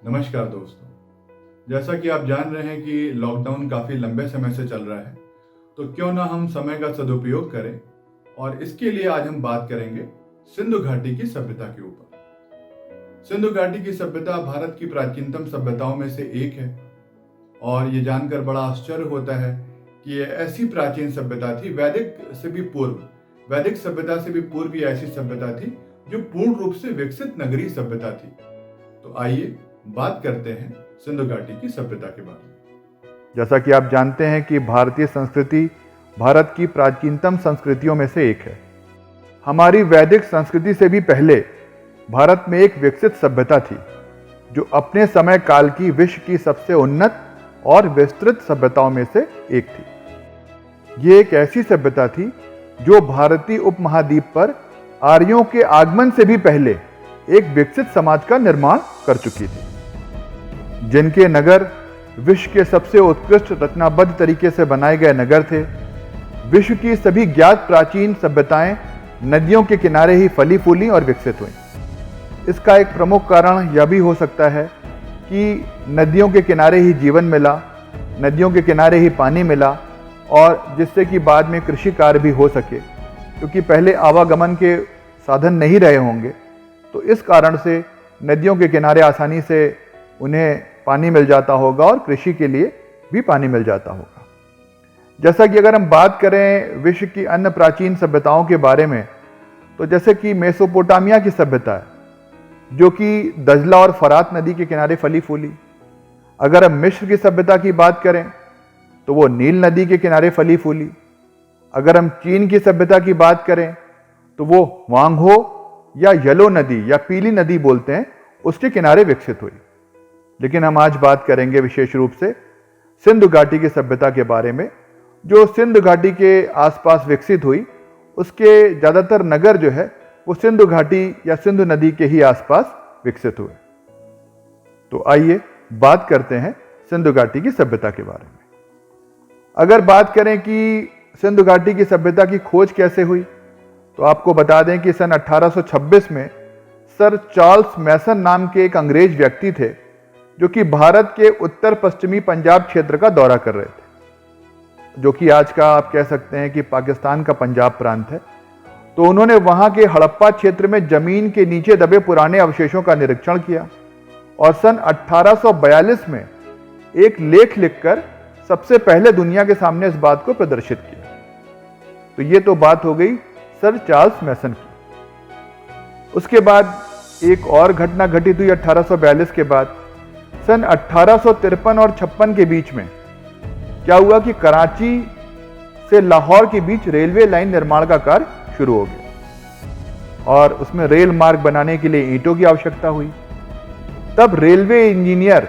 नमस्कार दोस्तों। जैसा कि आप जान रहे हैं कि लॉकडाउन काफ़ी लंबे समय से चल रहा है, तो क्यों ना हम समय का सदुपयोग करें और इसके लिए आज हम बात करेंगे सिंधु घाटी की सभ्यता के ऊपर। सिंधु घाटी की सभ्यता भारत की प्राचीनतम सभ्यताओं में से एक है और ये जानकर बड़ा आश्चर्य होता है कि ये ऐसी प्राचीन सभ्यता थी, वैदिक सभ्यता से भी पूर्व ये ऐसी सभ्यता थी जो पूर्ण रूप से विकसित नगरीय सभ्यता थी। तो आइए बात करते हैं सिंधु घाटी की सभ्यता के बारे में। जैसा कि आप जानते हैं कि भारतीय संस्कृति भारत की प्राचीनतम संस्कृतियों में से एक है। हमारी वैदिक संस्कृति से भी पहले भारत में एक विकसित सभ्यता थी जो अपने समय काल की विश्व की सबसे उन्नत और विस्तृत सभ्यताओं में से एक थी। ये एक ऐसी सभ्यता थी जो भारतीय उपमहाद्वीप पर आर्यों के आगमन से भी पहले एक विकसित समाज का निर्माण कर चुकी थी, जिनके नगर विश्व के सबसे उत्कृष्ट रचनाबद्ध तरीके से बनाए गए नगर थे। विश्व की सभी ज्ञात प्राचीन सभ्यताएं नदियों के किनारे ही फली फूली और विकसित हुई। इसका एक प्रमुख कारण यह भी हो सकता है कि नदियों के किनारे ही जीवन मिला, नदियों के किनारे ही पानी मिला, और जिससे कि बाद में कृषि कार्य भी हो सके, क्योंकि पहले आवागमन के साधन नहीं रहे होंगे। तो इस कारण से नदियों के किनारे आसानी से उन्हें पानी मिल जाता होगा और कृषि के लिए भी पानी मिल जाता होगा। जैसा कि अगर हम बात करें विश्व की अन्य प्राचीन सभ्यताओं के बारे में, तो जैसे कि मेसोपोटामिया की सभ्यता है, जो कि दजला और फरात नदी के किनारे फली फूली। अगर हम मिस्र की सभ्यता की बात करें तो वो नील नदी के किनारे फली फूली। अगर हम चीन की सभ्यता की बात करें तो वो वांगहो या येलो नदी या पीली नदी बोलते हैं, उसके किनारे विकसित हुई। लेकिन हम आज बात करेंगे विशेष रूप से सिंधु घाटी की सभ्यता के बारे में, जो सिंधु घाटी के आसपास विकसित हुई। उसके ज़्यादातर नगर जो है वो सिंधु घाटी या सिंधु नदी के ही आसपास विकसित हुए। तो आइए बात करते हैं सिंधु घाटी की सभ्यता के बारे में। अगर बात करें कि सिंधु घाटी की सभ्यता की खोज कैसे हुई, तो आपको बता दें कि सन 1826 में सर चार्ल्स मैसन नाम के एक अंग्रेज व्यक्ति थे, जो कि भारत के उत्तर पश्चिमी पंजाब क्षेत्र का दौरा कर रहे थे, जो कि आज का आप कह सकते हैं कि पाकिस्तान का पंजाब प्रांत है। तो उन्होंने वहां के हड़प्पा क्षेत्र में जमीन के नीचे दबे पुराने अवशेषों का निरीक्षण किया और सन 1842 में एक लेख लिखकर सबसे पहले दुनिया के सामने इस बात को प्रदर्शित किया। तो ये तो बात हो गई सर चार्ल्स मैसन की। उसके बाद एक और घटना घटित हुई 1842 के बाद। सन 1853 और 56 के बीच में क्या हुआ कि कराची से लाहौर के बीच रेलवे लाइन निर्माण का कार्य शुरू हो गया और उसमें रेल मार्ग बनाने के लिए ईंटों की आवश्यकता हुई। तब रेलवे इंजीनियर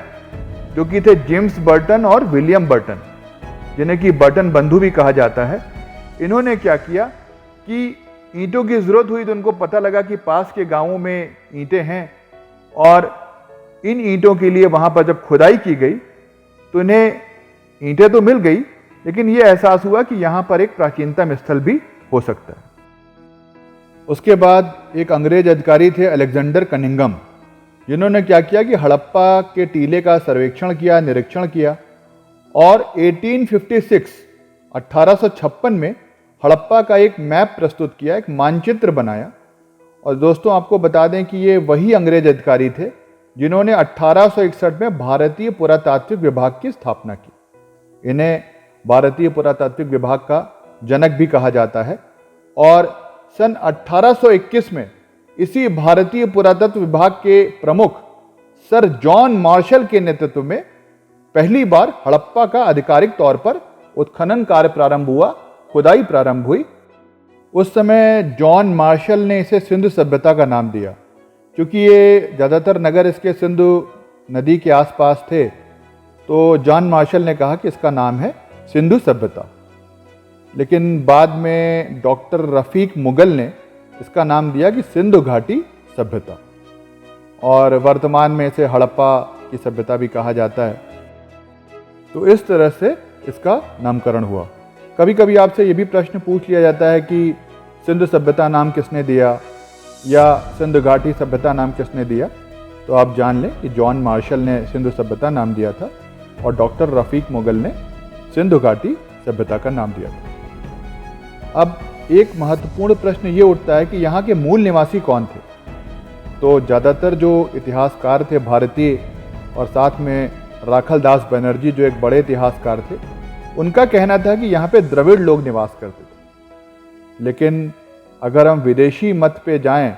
जो कि थे जेम्स बर्टन और विलियम बर्टन, जिन्हें कि बर्टन बंधु भी कहा जाता है, इन्होंने क्या किया कि ईंटों की जरूरत हुई तो उनको पता लगा कि पास के गांवों में ईंटें हैं, और इन ईंटों के लिए वहां पर जब खुदाई की गई तो इन्हें ईंटें तो मिल गई, लेकिन यह एहसास हुआ कि यहां पर एक प्राचीनतम स्थल भी हो सकता है। उसके बाद एक अंग्रेज अधिकारी थे अलेक्जेंडर कनिंगम, जिन्होंने क्या किया कि हड़प्पा के टीले का सर्वेक्षण किया, निरीक्षण किया, और 1856 में हड़प्पा का एक मैप प्रस्तुत किया, एक मानचित्र बनाया। और दोस्तों आपको बता दें कि ये वही अंग्रेज अधिकारी थे जिन्होंने 1861 में भारतीय पुरातात्विक विभाग की स्थापना की। इन्हें भारतीय पुरातात्विक विभाग का जनक भी कहा जाता है। और सन 1821 में इसी भारतीय पुरातत्व विभाग के प्रमुख सर जॉन मार्शल के नेतृत्व में पहली बार हड़प्पा का आधिकारिक तौर पर उत्खनन कार्य प्रारंभ हुआ, खुदाई प्रारंभ हुई। उस समय जॉन मार्शल ने इसे सिंधु सभ्यता का नाम दिया, क्योंकि ये ज़्यादातर नगर इसके सिंधु नदी के आसपास थे। तो जॉन मार्शल ने कहा कि इसका नाम है सिंधु सभ्यता। लेकिन बाद में डॉक्टर रफीक मुगल ने इसका नाम दिया कि सिंधु घाटी सभ्यता, और वर्तमान में इसे हड़प्पा की सभ्यता भी कहा जाता है। तो इस तरह से इसका नामकरण हुआ। कभी कभी आपसे ये भी प्रश्न पूछ लिया जाता है कि सिंधु सभ्यता नाम किसने दिया या सिंधु घाटी सभ्यता नाम किसने दिया। तो आप जान लें कि जॉन मार्शल ने सिंधु सभ्यता नाम दिया था और डॉक्टर रफीक मुगल ने सिंधु घाटी सभ्यता का नाम दिया था। अब एक महत्वपूर्ण प्रश्न ये उठता है कि यहाँ के मूल निवासी कौन थे। तो ज़्यादातर जो इतिहासकार थे भारतीय और साथ में राखल दास बनर्जी जो एक बड़े इतिहासकार थे, उनका कहना था कि यहाँ पे द्रविड़ लोग निवास करते थे। लेकिन अगर हम विदेशी मत पे जाएं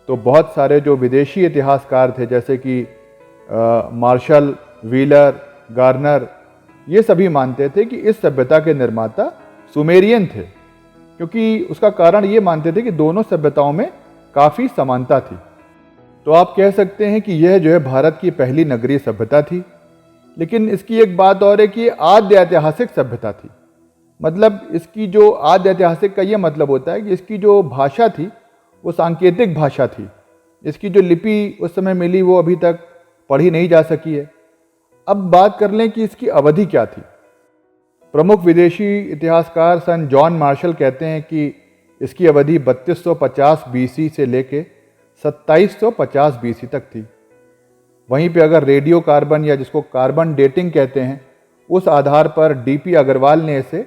तो बहुत सारे जो विदेशी इतिहासकार थे जैसे कि मार्शल, व्हीलर, गार्नर, ये सभी मानते थे कि इस सभ्यता के निर्माता सुमेरियन थे, क्योंकि उसका कारण ये मानते थे कि दोनों सभ्यताओं में काफ़ी समानता थी। तो आप कह सकते हैं कि यह जो है भारत की पहली नगरीय सभ्यता थी। लेकिन इसकी एक बात और है कि ये आद्य ऐतिहासिक सभ्यता थी। मतलब इसकी जो आद्य ऐतिहासिक का ये मतलब होता है कि इसकी जो भाषा थी वो सांकेतिक भाषा थी। इसकी जो लिपि उस समय मिली वो अभी तक पढ़ी नहीं जा सकी है। अब बात कर लें कि इसकी अवधि क्या थी। प्रमुख विदेशी इतिहासकार सन जॉन मार्शल कहते हैं कि इसकी अवधि 3250 बीसी से लेके 2750 बीसी तक थी। वहीं पे अगर रेडियो कार्बन या जिसको कार्बन डेटिंग कहते हैं, उस आधार पर डीपी अग्रवाल ने इसे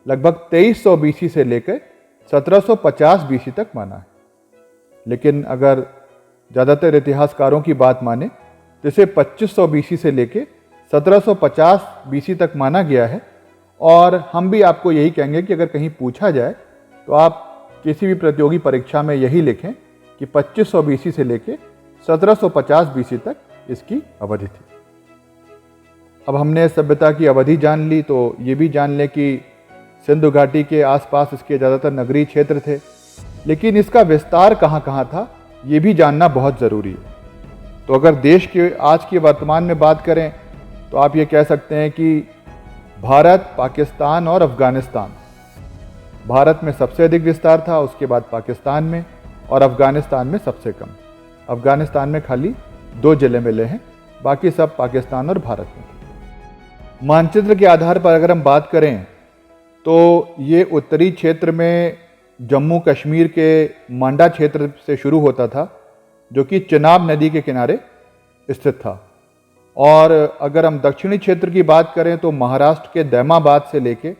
लगभग 2300 बीसी से लेकर 1750 बीसी तक माना है। लेकिन अगर ज़्यादातर इतिहासकारों की बात माने तो इसे 2500 बीसी से लेके 1750 बीसी तक माना गया है। और हम भी आपको यही कहेंगे कि अगर कहीं पूछा जाए तो आप किसी भी प्रतियोगी परीक्षा में यही लिखें कि 2500 बीसी से लेके 1750 बीसी तक इसकी अवधि थी। अब हमने सभ्यता की अवधि जान ली, तो ये भी जान लें कि सिंधु घाटी के आसपास इसके ज़्यादातर नगरीय क्षेत्र थे। लेकिन इसका विस्तार कहाँ कहाँ था ये भी जानना बहुत ज़रूरी है। तो अगर देश के आज के वर्तमान में बात करें तो आप ये कह सकते हैं कि भारत, पाकिस्तान और अफगानिस्तान, भारत में सबसे अधिक विस्तार था, उसके बाद पाकिस्तान में, और अफगानिस्तान में सबसे कम। अफगानिस्तान में खाली 2 जिले मिले हैं, बाकी सब पाकिस्तान और भारत में थे। मानचित्र के आधार पर अगर हम बात करें तो ये उत्तरी क्षेत्र में जम्मू कश्मीर के मांडा क्षेत्र से शुरू होता था, जो कि चिनाब नदी के किनारे स्थित था। और अगर हम दक्षिणी क्षेत्र की बात करें तो महाराष्ट्र के दैमाबाद से लेके,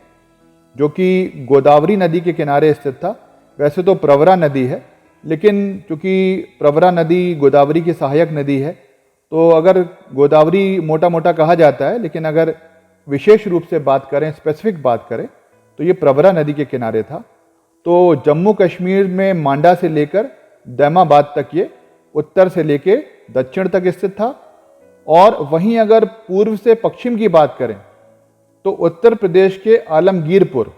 जो कि गोदावरी नदी के किनारे स्थित था। वैसे तो प्रवरा नदी है, लेकिन चूंकि प्रवरा नदी गोदावरी की सहायक नदी है, तो अगर गोदावरी मोटा मोटा कहा जाता है, लेकिन अगर विशेष रूप से बात करें, स्पेसिफिक बात करें, तो ये प्रवरा नदी के किनारे था। तो जम्मू कश्मीर में मांडा से लेकर दैमाबाद तक ये उत्तर से लेके दक्षिण तक स्थित था। और वहीं अगर पूर्व से पश्चिम की बात करें तो उत्तर प्रदेश के आलमगीरपुर,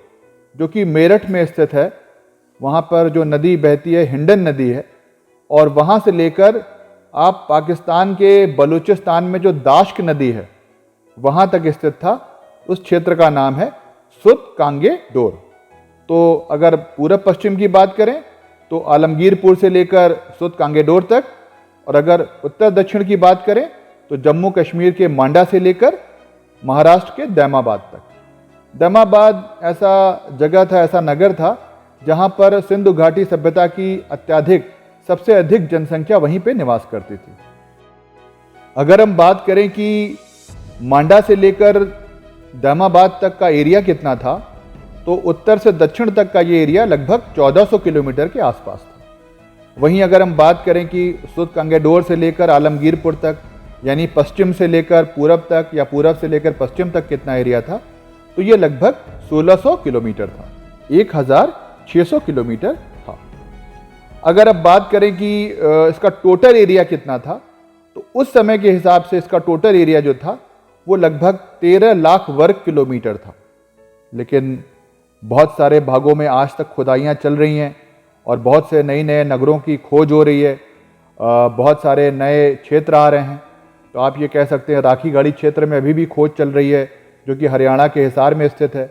जो कि मेरठ में स्थित है, वहाँ पर जो नदी बहती है हिंडन नदी है, और वहाँ से लेकर आप पाकिस्तान के बलूचिस्तान में जो दाश्क नदी है वहाँ तक स्थित था। उस क्षेत्र का नाम है सुत कांगे डोर। तो अगर पूर्व पश्चिम की बात करें तो आलमगीरपुर से लेकर सुत कांगे डोर तक, और अगर उत्तर दक्षिण की बात करें तो जम्मू कश्मीर के मांडा से लेकर महाराष्ट्र के दैमाबाद तक। दैमाबाद ऐसा जगह था, ऐसा नगर था जहां पर सिंधु घाटी सभ्यता की सबसे अधिक जनसंख्या वहीं पे निवास करती थी। अगर हम बात करें कि मांडा से लेकर दैमाबाद तक का एरिया कितना था, तो उत्तर से दक्षिण तक का ये एरिया लगभग 1400 किलोमीटर के आसपास था। वहीं अगर हम बात करें कि सुत कांगेडोर से लेकर आलमगीरपुर तक, यानी पश्चिम से लेकर पूरब तक या पूरब से लेकर पश्चिम तक कितना एरिया था, तो ये लगभग 1600 किलोमीटर था, 1600 किलोमीटर था। अगर अब बात करें कि इसका टोटल एरिया कितना था, तो उस समय के हिसाब से इसका टोटल एरिया जो था वो लगभग 13 लाख वर्ग किलोमीटर था। लेकिन बहुत सारे भागों में आज तक खुदाइयाँ चल रही हैं और बहुत से नए नए नगरों की खोज हो रही है, बहुत सारे नए क्षेत्र आ रहे हैं। तो आप ये कह सकते हैं राखीगढ़ी क्षेत्र में अभी भी खोज चल रही है, जो कि हरियाणा के हिसार में स्थित है।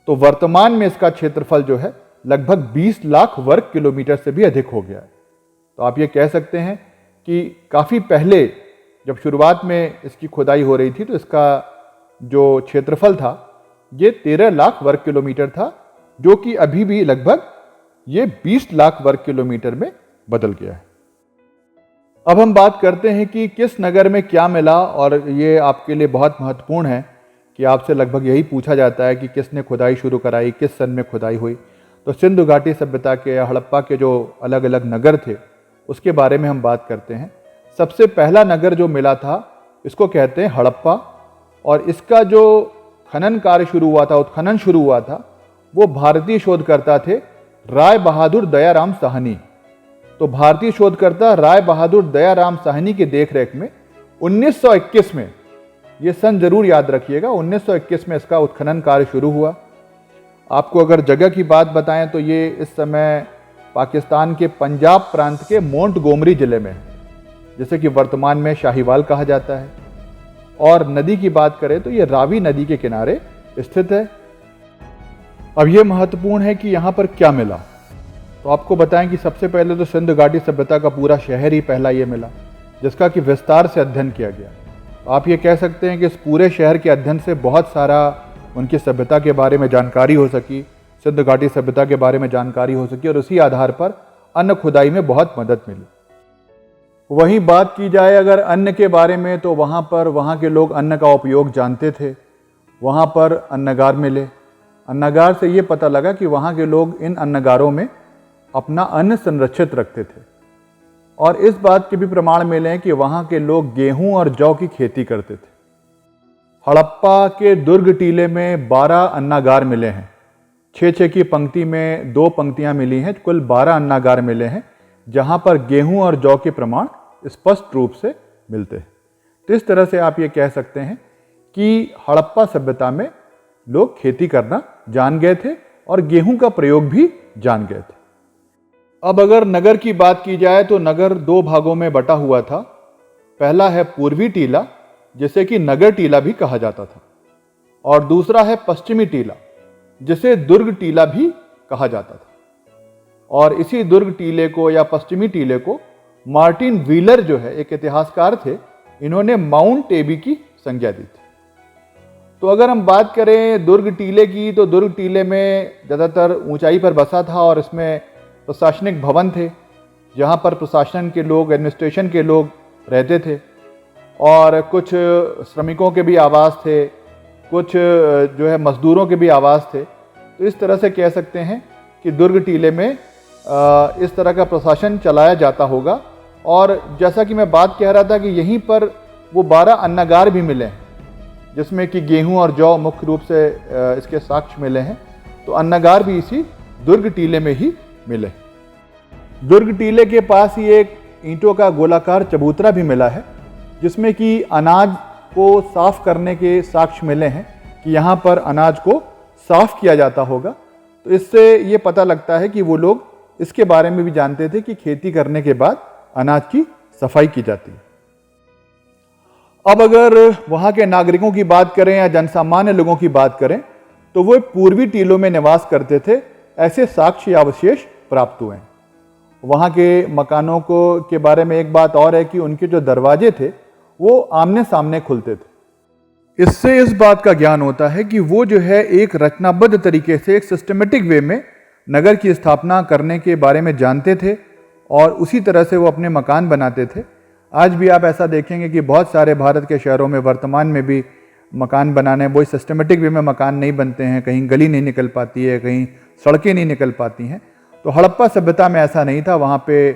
तो वर्तमान में इसका क्षेत्रफल जो है लगभग 20 लाख वर्ग किलोमीटर से भी अधिक हो गया है। तो आप ये कह सकते हैं कि काफ़ी पहले जब शुरुआत में इसकी खुदाई हो रही थी तो इसका जो क्षेत्रफल था ये 13 लाख वर्ग किलोमीटर था, जो कि अभी भी लगभग ये 20 लाख वर्ग किलोमीटर में बदल गया है। अब हम बात करते हैं कि किस नगर में क्या मिला, और ये आपके लिए बहुत महत्वपूर्ण है कि आपसे लगभग यही पूछा जाता है कि किसने खुदाई शुरू कराई, किस सन में खुदाई हुई। तो सिंधु घाटी सभ्यता के या हड़प्पा के जो अलग अलग नगर थे उसके बारे में हम बात करते हैं। सबसे पहला नगर जो मिला था इसको कहते हैं हड़प्पा, और इसका जो खनन कार्य शुरू हुआ था, उत्खनन शुरू हुआ था, वो भारतीय शोधकर्ता थे राय बहादुर दयाराम साहनी। तो भारतीय शोधकर्ता राय बहादुर दयाराम साहनी की देखरेख में 1921 में, ये सन जरूर याद रखिएगा, 1921 में इसका उत्खनन कार्य शुरू हुआ। आपको अगर जगह की बात बताएं तो ये इस समय पाकिस्तान के पंजाब प्रांत के मोंटगोमरी जिले में है, जिसे कि वर्तमान में शाहीवाल कहा जाता है। और नदी की बात करें तो ये रावी नदी के किनारे स्थित है। अब ये महत्वपूर्ण है कि यहाँ पर क्या मिला। तो आपको बताएं कि सबसे पहले तो सिंधु घाटी सभ्यता का पूरा शहर ही पहला ये मिला, जिसका कि विस्तार से अध्ययन किया गया। तो आप ये कह सकते हैं कि इस पूरे शहर के अध्ययन से बहुत सारा उनकी सभ्यता के बारे में जानकारी हो सकी, सिंधु घाटी सभ्यता के बारे में जानकारी हो सकी, और उसी आधार पर अन्न खुदाई में बहुत मदद मिली। वहीं बात की जाए अगर अन्न के बारे में, तो वहाँ के लोग अन्न का उपयोग जानते थे। वहाँ पर अन्नगार मिले। अन्नगार से ये पता लगा कि वहाँ के लोग इन अन्नगारों में अपना अन्न संरक्षित रखते थे। और इस बात के भी प्रमाण मिले हैं कि वहाँ के लोग गेहूं और जौ की खेती करते थे। हड़प्पा के दुर्ग टीले में 12 अन्नागार मिले हैं। 6-6 की पंक्ति में 2 पंक्तियां मिली हैं, कुल 12 अन्नागार मिले हैं, जहां पर गेहूं और जौ के प्रमाण स्पष्ट रूप से मिलते हैं। तो इस तरह से आप ये कह सकते हैं कि हड़प्पा सभ्यता में लोग खेती करना जान गए थे और गेहूं का प्रयोग भी जान गए थे। अब अगर नगर की बात की जाए तो नगर 2 भागों में बटा हुआ था। पहला है पूर्वी टीला, जिसे कि नगर टीला भी कहा जाता था, और दूसरा है पश्चिमी टीला, जिसे दुर्ग टीला भी कहा जाता था। और इसी दुर्ग टीले को या पश्चिमी टीले को मार्टिन व्हीलर जो है एक इतिहासकार थे, इन्होंने माउंट एबी की संज्ञा दी थी। तो अगर हम बात करें दुर्ग टीले की, तो दुर्ग टीले में ज़्यादातर ऊंचाई पर बसा था और इसमें प्रशासनिक भवन थे, जहां पर प्रशासन के लोग, एडमिनिस्ट्रेशन के लोग रहते थे, और कुछ श्रमिकों के भी आवास थे, कुछ जो है मजदूरों के भी आवास थे। तो इस तरह से कह सकते हैं कि दुर्ग टीले में इस तरह का प्रशासन चलाया जाता होगा। और जैसा कि मैं बात कह रहा था कि यहीं पर वो 12 अन्नागार भी मिले हैं, जिसमें कि गेहूं और जौ मुख्य रूप से इसके साक्ष्य मिले हैं। तो अन्नागार भी इसी दुर्ग टीले में ही मिले। दुर्ग टीले के पास ही एक ईंटों का गोलाकार चबूतरा भी मिला है, जिसमें कि अनाज को साफ करने के साक्ष्य मिले हैं कि यहाँ पर अनाज को साफ किया जाता होगा। तो इससे ये पता लगता है कि वो लोग इसके बारे में भी जानते थे कि खेती करने के बाद अनाज की सफाई की जाती है। अब अगर वहाँ के नागरिकों की बात करें या जनसामान्य लोगों की बात करें, तो वो पूर्वी टीलों में निवास करते थे, ऐसे साक्ष्य या अवशेष प्राप्त हुए हैं। वहाँ के मकानों के बारे में एक बात और है कि उनके जो दरवाजे थे वो आमने सामने खुलते थे। इससे इस बात का ज्ञान होता है कि वो जो है एक रचनाबद्ध तरीके से, एक सिस्टमेटिक वे में नगर की स्थापना करने के बारे में जानते थे, और उसी तरह से वो अपने मकान बनाते थे। आज भी आप ऐसा देखेंगे कि बहुत सारे भारत के शहरों में वर्तमान में भी मकान बनाने वही सिस्टमेटिक वे में मकान नहीं बनते हैं, कहीं गली नहीं निकल पाती है, कहीं सड़कें नहीं निकल पाती हैं। तो हड़प्पा सभ्यता में ऐसा नहीं था। वहाँ पे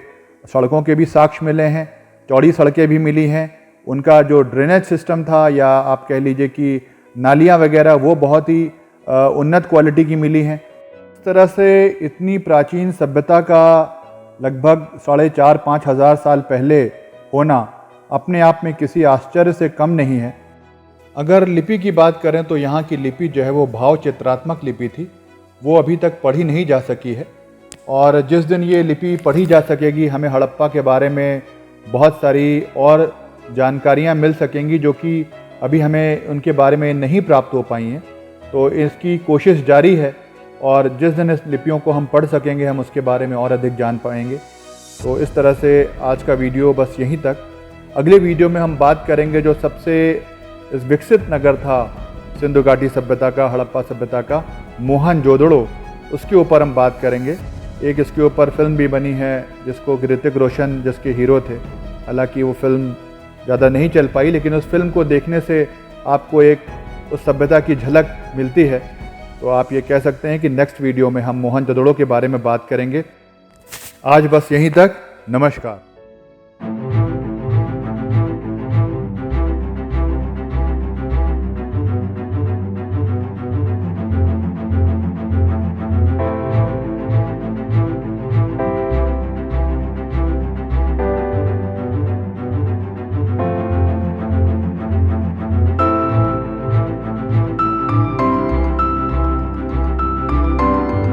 सड़कों के भी साक्ष्य मिले हैं, चौड़ी सड़कें भी मिली हैं। उनका जो ड्रेनेज सिस्टम था, या आप कह लीजिए कि नालियाँ वगैरह, वो बहुत ही उन्नत क्वालिटी की मिली हैं। इस तरह से इतनी प्राचीन सभ्यता का लगभग 4,500-5 हज़ार साल पहले होना अपने आप में किसी आश्चर्य से कम नहीं है। अगर लिपि की बात करें तो यहाँ की लिपि जो है वो भाव चित्रात्मक लिपि थी, वो अभी तक पढ़ी नहीं जा सकी है। और जिस दिन ये लिपि पढ़ी जा सकेगी, हमें हड़प्पा के बारे में बहुत सारी और जानकारियाँ मिल सकेंगी जो कि अभी हमें उनके बारे में नहीं प्राप्त हो पाई हैं। तो इसकी कोशिश जारी है, और जिस दिन इस लिपियों को हम पढ़ सकेंगे, हम उसके बारे में और अधिक जान पाएंगे। तो इस तरह से आज का वीडियो बस यहीं तक। अगले वीडियो में हम बात करेंगे जो सबसे विकसित नगर था सिंधु घाटी सभ्यता का, हड़प्पा सभ्यता का, मोहनजोदड़ो, उसके ऊपर हम बात करेंगे। एक इसके ऊपर फिल्म भी बनी है जिसको ऋतिक रोशन जिसके हीरो थे, हालांकि वो फिल्म ज़्यादा नहीं चल पाई, लेकिन उस फिल्म को देखने से आपको एक उस सभ्यता की झलक मिलती है। तो आप ये कह सकते हैं कि नेक्स्ट वीडियो में हम मोहनजोदड़ो के बारे में बात करेंगे। आज बस यहीं तक। नमस्कार।